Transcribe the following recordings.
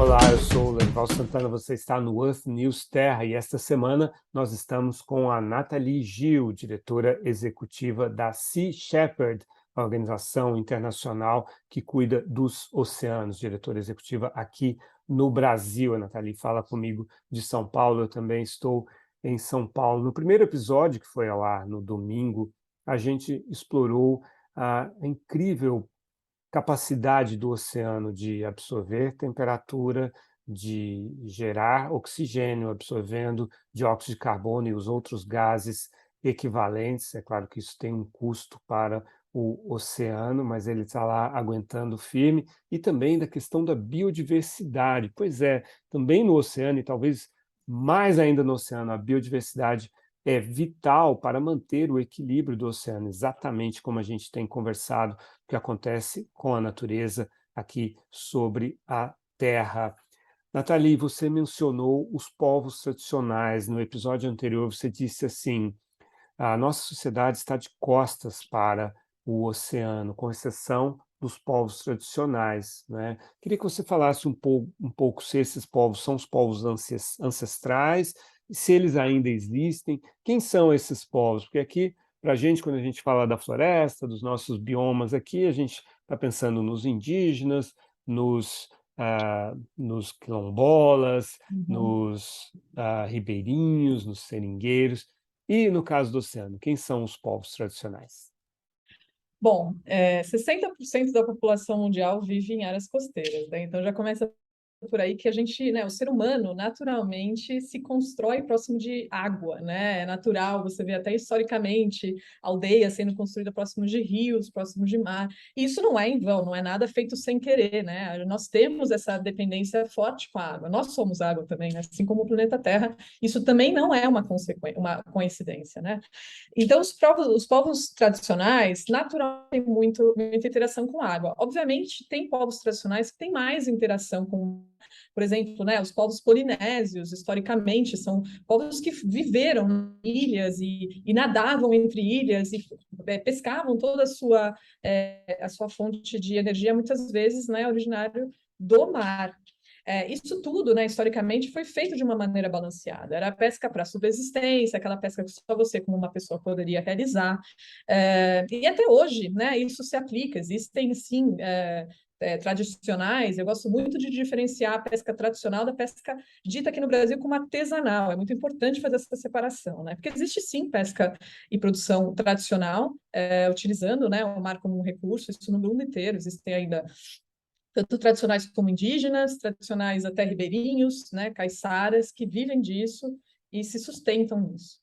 Olá, eu sou o Lerival Santana, você está no Earth News Terra e esta semana nós estamos com a Nathalie Gil, diretora executiva da Sea Shepherd, a organização internacional que cuida dos oceanos, diretora executiva aqui no Brasil. A Nathalie fala comigo de São Paulo, eu também estou em São Paulo. No primeiro episódio, que foi ao ar no domingo, a gente explorou a incrível capacidade do oceano de absorver temperatura, de gerar oxigênio, absorvendo dióxido de carbono e os outros gases equivalentes. É claro que isso tem um custo para o oceano, mas ele está lá aguentando firme. E também da questão da biodiversidade. Pois é, também no oceano, e talvez mais ainda no oceano, a biodiversidade é vital para manter o equilíbrio do oceano, exatamente como a gente tem conversado que acontece com a natureza aqui sobre a Terra. Nathalie, você mencionou os povos tradicionais. No episódio anterior, você disse assim: a nossa sociedade está de costas para o oceano, com exceção dos povos tradicionais, né? Queria que você falasse um pouco se esses povos são os povos ancestrais, se eles ainda existem, quem são esses povos? Porque aqui, para a gente, quando a gente fala da floresta, dos nossos biomas aqui, a gente está pensando nos indígenas, nos quilombolas, Uhum. nos ribeirinhos, nos seringueiros. E no caso do oceano, quem são os povos tradicionais? Bom, 60% da população mundial vive em áreas costeiras, né? Então já começa por aí que a gente, né, o ser humano naturalmente se constrói próximo de água, né? É natural, você vê até historicamente aldeias sendo construídas próximo de rios, próximo de mar. E isso não é em vão, não é nada feito sem querer, né? Nós temos essa dependência forte com a água. Nós somos água também, né? Assim como o planeta Terra. Isso também não é uma consequência, uma coincidência, né? Então, os povos tradicionais, naturalmente, têm muita interação com a água. Obviamente, tem povos tradicionais que têm mais interação com, por exemplo, né, os povos polinésios, historicamente, são povos que viveram em ilhas e nadavam entre ilhas e pescavam toda a sua fonte de energia, muitas vezes, né, originário do mar. Isso tudo, né, historicamente, foi feito de uma maneira balanceada. Era pesca para subsistência, aquela pesca que só você, como uma pessoa, poderia realizar. E até hoje, né, isso se aplica. Existem, sim, tradicionais. Eu gosto muito de diferenciar a pesca tradicional da pesca dita aqui no Brasil como artesanal. É muito importante fazer essa separação, né? Porque existe, sim, pesca e produção tradicional, utilizando, né, o mar como um recurso, isso no mundo inteiro. Existem ainda tanto tradicionais como indígenas, tradicionais até ribeirinhos, né, caiçaras, que vivem disso e se sustentam nisso.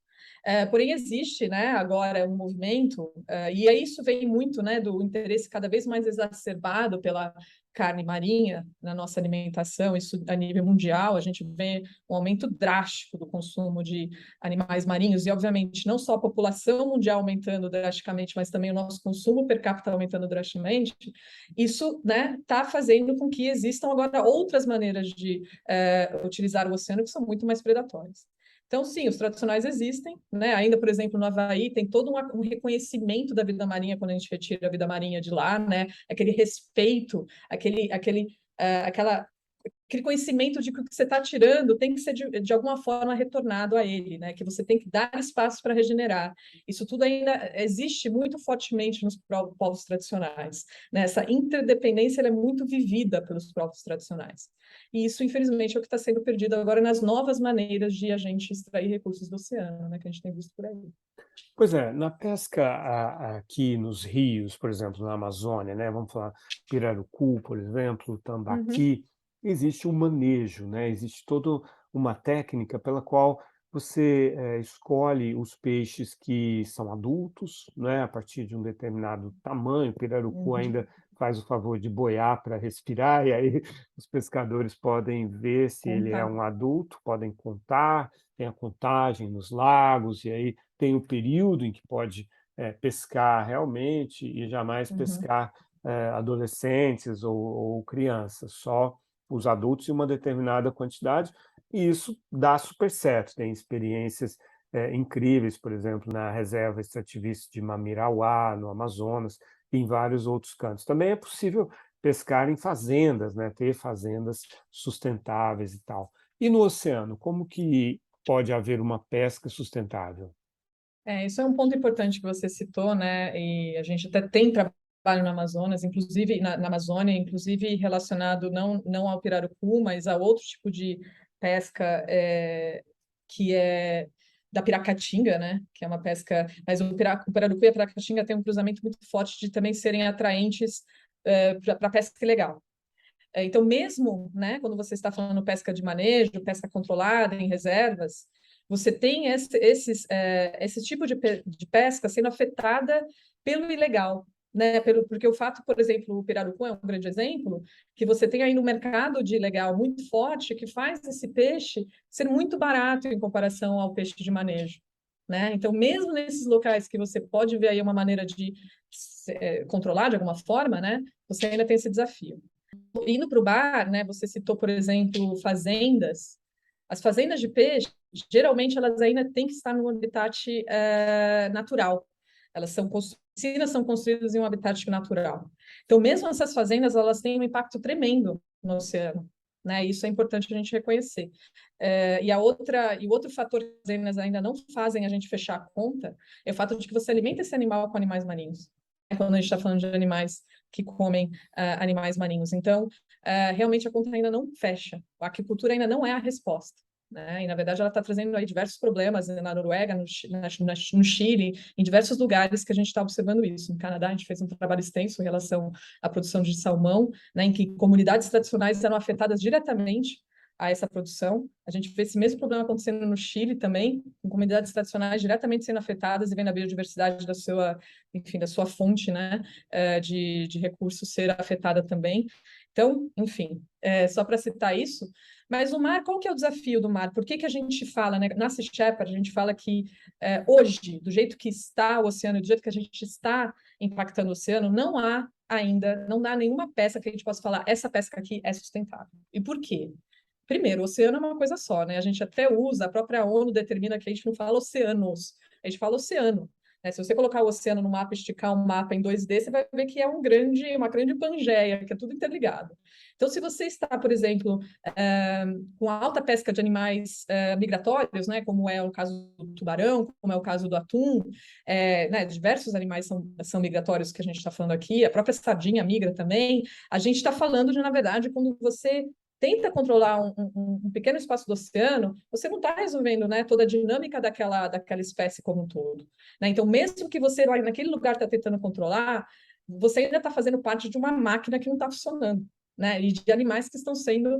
Porém, existe, né, agora um movimento, e aí isso vem muito, né, do interesse cada vez mais exacerbado pela carne marinha na nossa alimentação, isso a nível mundial, a gente vê um aumento drástico do consumo de animais marinhos, e obviamente não só a população mundial aumentando drasticamente, mas também o nosso consumo per capita aumentando drasticamente. Isso, né, está fazendo com que existam agora outras maneiras de utilizar o oceano que são muito mais predatórias. Então, sim, os tradicionais existem, né? Ainda, por exemplo, no Havaí tem todo um reconhecimento da vida marinha quando a gente retira a vida marinha de lá, né? Aquele respeito, aquela aquele conhecimento de que o que você está tirando tem que ser de alguma forma retornado a ele, né? Que você tem que dar espaço para regenerar. Isso tudo ainda existe muito fortemente nos povos tradicionais, né? Essa interdependência ela é muito vivida pelos povos tradicionais. E isso, infelizmente, é o que está sendo perdido agora nas novas maneiras de a gente extrair recursos do oceano, né? Que a gente tem visto por aí. Pois é, na pesca aqui nos rios, por exemplo, na Amazônia, né? Vamos falar pirarucu, por exemplo, Uhum, tambaqui, existe um manejo, né? Existe toda uma técnica pela qual você escolhe os peixes que são adultos, né? A partir de um determinado tamanho. O pirarucu uhum, ainda faz o favor de boiar para respirar, e aí os pescadores podem ver se ele é contar. um adulto, podem contar, tem a contagem nos lagos, e aí tem o período em que pode pescar realmente e jamais Uhum, pescar adolescentes ou crianças, só os adultos em uma determinada quantidade, e isso dá super certo. Tem experiências incríveis, por exemplo, na reserva extrativista de Mamirauá, no Amazonas, e em vários outros cantos. Também é possível pescar em fazendas, né, ter fazendas sustentáveis e tal. E no oceano, como que pode haver uma pesca sustentável? Isso é um ponto importante que você citou, né? E a gente até tem trabalho no Amazonas, inclusive na Amazônia, inclusive relacionado não ao pirarucu, mas a outro tipo de pesca que é da piracatinga, né? Que é uma pesca, mas o pirarucu e a piracatinga têm um cruzamento muito forte de também serem atraentes para pesca ilegal. Então, mesmo, né, quando você está falando pesca de manejo, pesca controlada em reservas, você tem esse tipo de pesca sendo afetada pelo ilegal, né? Porque o fato, por exemplo, o pirarucu é um grande exemplo, que você tem aí no mercado de ilegal muito forte, que faz esse peixe ser muito barato em comparação ao peixe de manejo, né? Então, mesmo nesses locais que você pode ver aí uma maneira de controlar de alguma forma, né? Você ainda tem esse desafio. Indo para o bar, né, você citou, por exemplo, fazendas. As fazendas de peixe, geralmente, elas ainda têm que estar no habitat natural. Elas são piscinas são construídas em um habitat natural. Então, mesmo essas fazendas, elas têm um impacto tremendo no oceano, né? Isso é importante a gente reconhecer. E o outro fator que as fazendas ainda não fazem a gente fechar a conta é o fato de que você alimenta esse animal com animais marinhos. Quando a gente está falando de animais que comem animais marinhos. Então, realmente a conta ainda não fecha. A aquicultura ainda não é a resposta. Né? E, na verdade, ela está trazendo aí diversos problemas na Noruega, no Chile, em diversos lugares que a gente está observando isso. No Canadá, a gente fez um trabalho extenso em relação à produção de salmão, né, em que comunidades tradicionais eram afetadas diretamente a essa produção. A gente vê esse mesmo problema acontecendo no Chile também, com comunidades tradicionais diretamente sendo afetadas e vendo a biodiversidade da sua, enfim, da sua fonte, né, de recursos ser afetada também. Então, enfim, só para citar isso. Mas o mar, qual que é o desafio do mar? Por que que a gente fala, né? Na Sea Shepherd, a gente fala que hoje, do jeito que está o oceano, do jeito que a gente está impactando o oceano, não há ainda, não dá nenhuma pesca que a gente possa falar, essa pesca aqui é sustentável. E por quê? Primeiro, o oceano é uma coisa só, né? A gente até usa, a própria ONU determina que a gente não fala oceanos, a gente fala oceano. Né? Se você colocar o oceano no mapa, esticar um mapa em 2D, você vai ver que é uma grande pangeia, que é tudo interligado. Então, se você está, por exemplo, com alta pesca de animais migratórios, né, como é o caso do tubarão, como é o caso do atum, né, diversos animais são migratórios que a gente está falando aqui, a própria sardinha migra também, a gente está falando de, na verdade, quando você tenta controlar um pequeno espaço do oceano, você não está resolvendo, né, toda a dinâmica daquela espécie como um todo. Né? Então, mesmo que você lá naquele lugar está tentando controlar, você ainda está fazendo parte de uma máquina que não está funcionando. Né? E de animais que estão sendo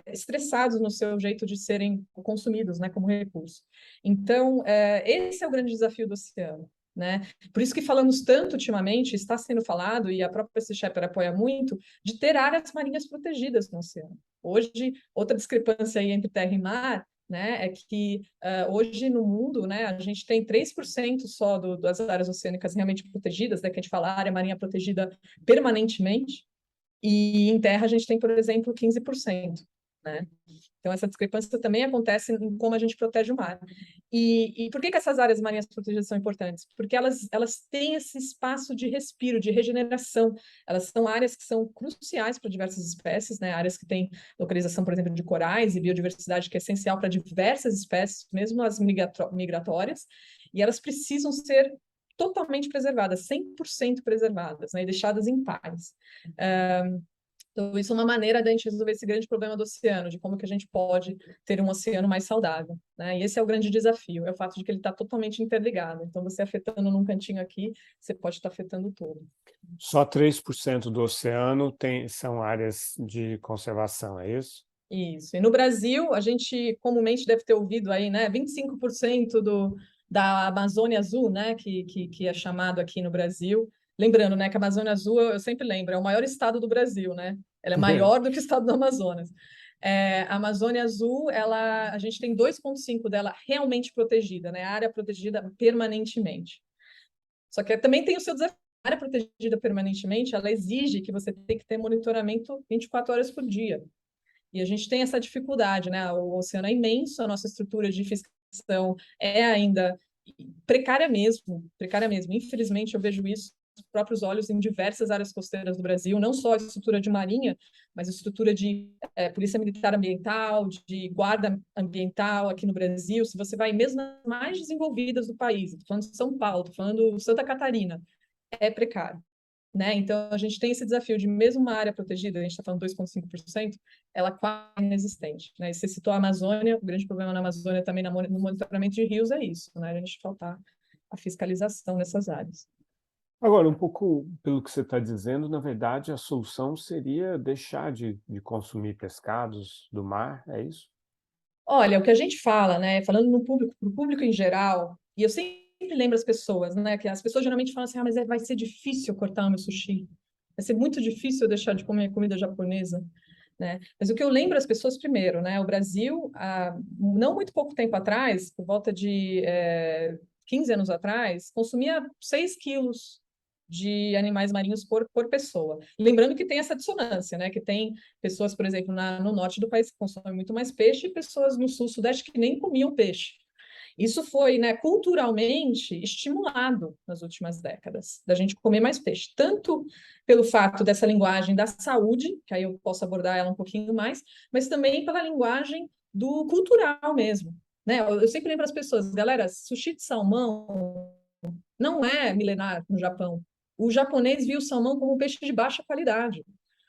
estressados no seu jeito de serem consumidos, né, como recurso. Então, esse é o grande desafio do oceano. Né? Por isso que falamos tanto ultimamente, está sendo falado, e a própria Sea Shepherd apoia muito, de ter áreas marinhas protegidas no oceano. Hoje, outra discrepância aí entre terra e mar, né, é que hoje no mundo, né, a gente tem 3% só das áreas oceânicas realmente protegidas, né, que a gente fala área marinha protegida permanentemente, e em terra a gente tem, por exemplo, 15%. Né? Então, essa discrepância também acontece em como a gente protege o mar. E por que essas áreas marinhas protegidas são importantes? Porque elas têm esse espaço de respiro, de regeneração. Elas são áreas que são cruciais para diversas espécies, né? Áreas que têm localização, por exemplo, de corais e biodiversidade que é essencial para diversas espécies, mesmo as migratórias, e elas precisam ser totalmente preservadas, 100% preservadas, né? E deixadas em paz. Então, isso é uma maneira da gente resolver esse grande problema do oceano, de como que a gente pode ter um oceano mais saudável, né? E esse é o grande desafio, é o fato de que ele está totalmente interligado. Então, você afetando num cantinho aqui, você pode estar afetando todo. Só 3% do oceano são áreas de conservação, é isso? Isso. E no Brasil, a gente comumente deve ter ouvido aí, né? 25% da Amazônia Azul, né? Que é chamado aqui no Brasil. Lembrando, né, que a Amazônia Azul, eu sempre lembro, é o maior estado do Brasil, né? Ela é maior do que o estado do Amazonas. A Amazônia Azul, a gente tem 2,5 dela realmente protegida, né? A área protegida permanentemente. Só que também tem o seu desafio. A área protegida permanentemente, ela exige que você tenha que ter monitoramento 24 horas por dia. E a gente tem essa dificuldade, né? O oceano é imenso, a nossa estrutura de fiscalização é ainda precária mesmo, precária mesmo. Infelizmente, eu vejo isso próprios olhos em diversas áreas costeiras do Brasil, não só a estrutura de marinha, mas a estrutura de polícia militar ambiental, de guarda ambiental aqui no Brasil. Se você vai mesmo nas mais desenvolvidas do país, estou falando de São Paulo, estou falando de Santa Catarina, é precário. Né? Então, a gente tem esse desafio de, mesmo uma área protegida, a gente está falando 2,5%, ela quase inexistente. Né? E você citou a Amazônia, o grande problema na Amazônia também no monitoramento de rios é isso, né? A gente faltar a fiscalização nessas áreas. Agora, um pouco pelo que você está dizendo, na verdade, a solução seria deixar de consumir pescados do mar, é isso? Olha, o que a gente fala, né, falando no público, para o público em geral, e eu sempre lembro as pessoas, né, que as pessoas geralmente falam assim, mas vai ser difícil cortar o meu sushi, vai ser muito difícil eu deixar de comer comida japonesa, né? Mas o que eu lembro às pessoas primeiro, né, o Brasil, há não muito pouco tempo atrás, por volta de 15 anos atrás, consumia 6 quilos de animais marinhos por pessoa. Lembrando que tem essa dissonância, né? Que tem pessoas, por exemplo, no norte do país que consomem muito mais peixe e pessoas no sul, sudeste que nem comiam peixe. Isso foi, né, culturalmente estimulado nas últimas décadas, da gente comer mais peixe, tanto pelo fato dessa linguagem da saúde, que aí eu posso abordar ela um pouquinho mais, mas também pela linguagem do cultural mesmo. Né? Eu sempre lembro as pessoas, galera, sushi de salmão não é milenar no Japão. O japonês viu o salmão como um peixe de baixa qualidade.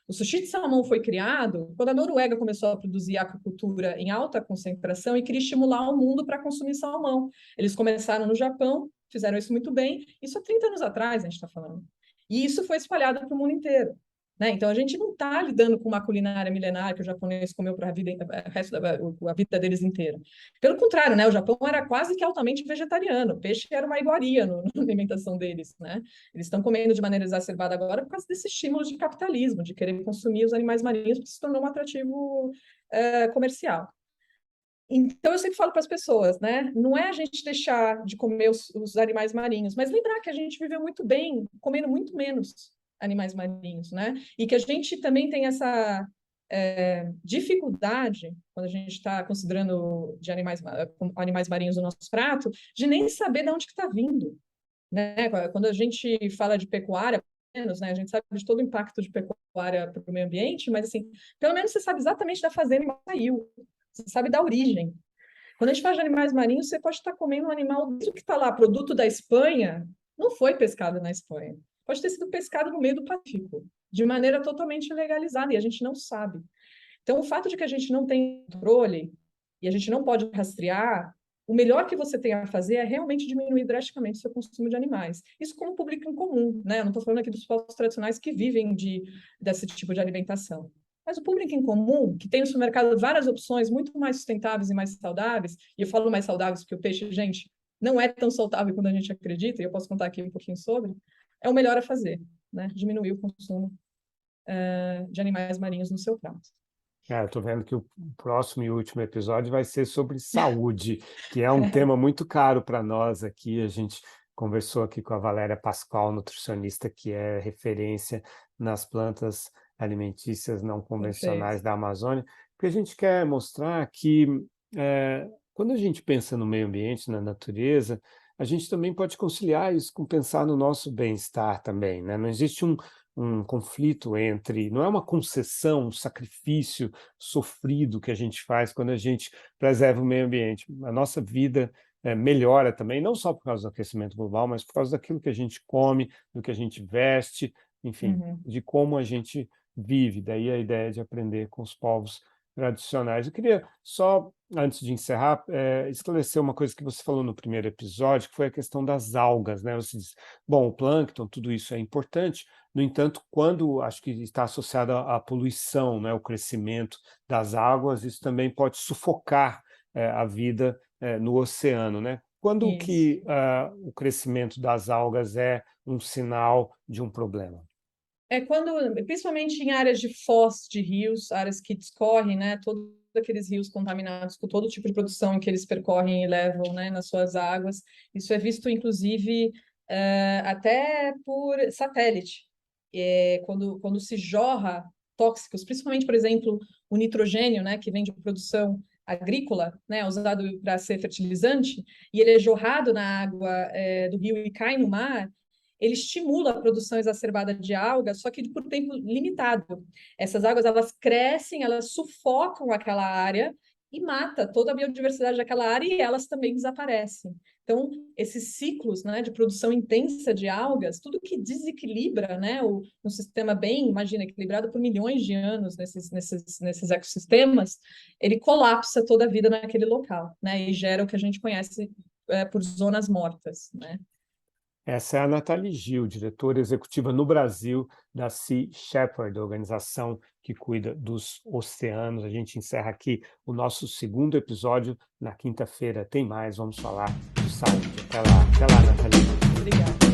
O sushi de salmão foi criado quando a Noruega começou a produzir aquacultura em alta concentração e queria estimular o mundo para consumir salmão. Eles começaram no Japão, fizeram isso muito bem. Isso há 30 anos atrás, a gente está falando. E isso foi espalhado para o mundo inteiro. Né? Então, a gente não está lidando com uma culinária milenar que o japonês comeu para a vida deles inteira. Pelo contrário, né? O Japão era quase que altamente vegetariano. O peixe era uma iguaria na alimentação deles. Né? Eles estão comendo de maneira exacerbada agora por causa desse estímulo de capitalismo, de querer consumir os animais marinhos, porque se tornou um atrativo comercial. Então, eu sempre falo para as pessoas, né? Não é a gente deixar de comer os animais marinhos, mas lembrar que a gente viveu muito bem comendo muito menos animais marinhos, né? E que a gente também tem essa dificuldade, quando a gente está considerando de animais marinhos no nosso prato, de nem saber de onde que está vindo, né? Quando a gente fala de pecuária, menos, né? A gente sabe de todo o impacto de pecuária para o meio ambiente, mas assim, pelo menos você sabe exatamente da fazenda que saiu, você sabe da origem. Quando a gente fala de animais marinhos, você pode estar comendo um animal que está lá, produto da Espanha, não foi pescado na Espanha. Pode ter sido pescado no meio do Pacífico, de maneira totalmente legalizada, e a gente não sabe. Então, o fato de que a gente não tem controle e a gente não pode rastrear, o melhor que você tem a fazer é realmente diminuir drasticamente o seu consumo de animais. Isso como público em comum, né? Eu não estou falando aqui dos povos tradicionais que vivem desse tipo de alimentação. Mas o público em comum, que tem no supermercado várias opções muito mais sustentáveis e mais saudáveis, e eu falo mais saudáveis porque o peixe, gente, não é tão saudável quanto a gente acredita, e eu posso contar aqui um pouquinho sobre, é o melhor a fazer, né? Diminuir o consumo de animais marinhos no seu prato. Eu estou vendo que o próximo e último episódio vai ser sobre saúde, que é um tema muito caro para nós aqui. A gente conversou aqui com a Valéria Pascoal, nutricionista, que é referência nas plantas alimentícias não convencionais Perfeito. da Amazônia, porque a gente quer mostrar que quando a gente pensa no meio ambiente, na natureza, a gente também pode conciliar isso com pensar no nosso bem-estar também, né? Não existe um conflito entre, não é uma concessão, um sacrifício sofrido que a gente faz quando a gente preserva o meio ambiente. A nossa vida melhora também, não só por causa do aquecimento global, mas por causa daquilo que a gente come, do que a gente veste, enfim, Uhum. de como a gente vive. Daí a ideia de aprender com os povos tradicionais. Eu queria só, antes de encerrar, esclarecer uma coisa que você falou no primeiro episódio, que foi a questão das algas, né? Você diz, bom, o plâncton, tudo isso é importante, no entanto, quando acho que está associado à poluição, né, o crescimento das águas, isso também pode sufocar a vida no oceano, né? Quando Isso. que o crescimento das algas é um sinal de um problema? É quando, principalmente em áreas de foz de rios, áreas que discorrem, né, todos aqueles rios contaminados com todo tipo de produção em que eles percorrem e levam, né, nas suas águas. Isso é visto, inclusive, até por satélite. Quando se jorra tóxicos, principalmente, por exemplo, o nitrogênio, né, que vem de produção agrícola, né, usado para ser fertilizante, e ele é jorrado na água do rio e cai no mar. ele estimula a produção exacerbada de algas, só que por tempo limitado. Essas águas, elas crescem, elas sufocam aquela área e mata toda a biodiversidade daquela área e elas também desaparecem. Então, esses ciclos, né, de produção intensa de algas, tudo que desequilibra, né, um sistema bem, imagina, equilibrado por milhões de anos nesses ecossistemas, ele colapsa toda a vida naquele local, né, e gera o que a gente conhece por zonas mortas, né. Essa é a Nathalie Gil, diretora executiva no Brasil da Sea Shepherd, organização que cuida dos oceanos. A gente encerra aqui o nosso segundo episódio. Na quinta-feira tem mais, vamos falar de saúde. Até lá, Nathalie. Obrigada.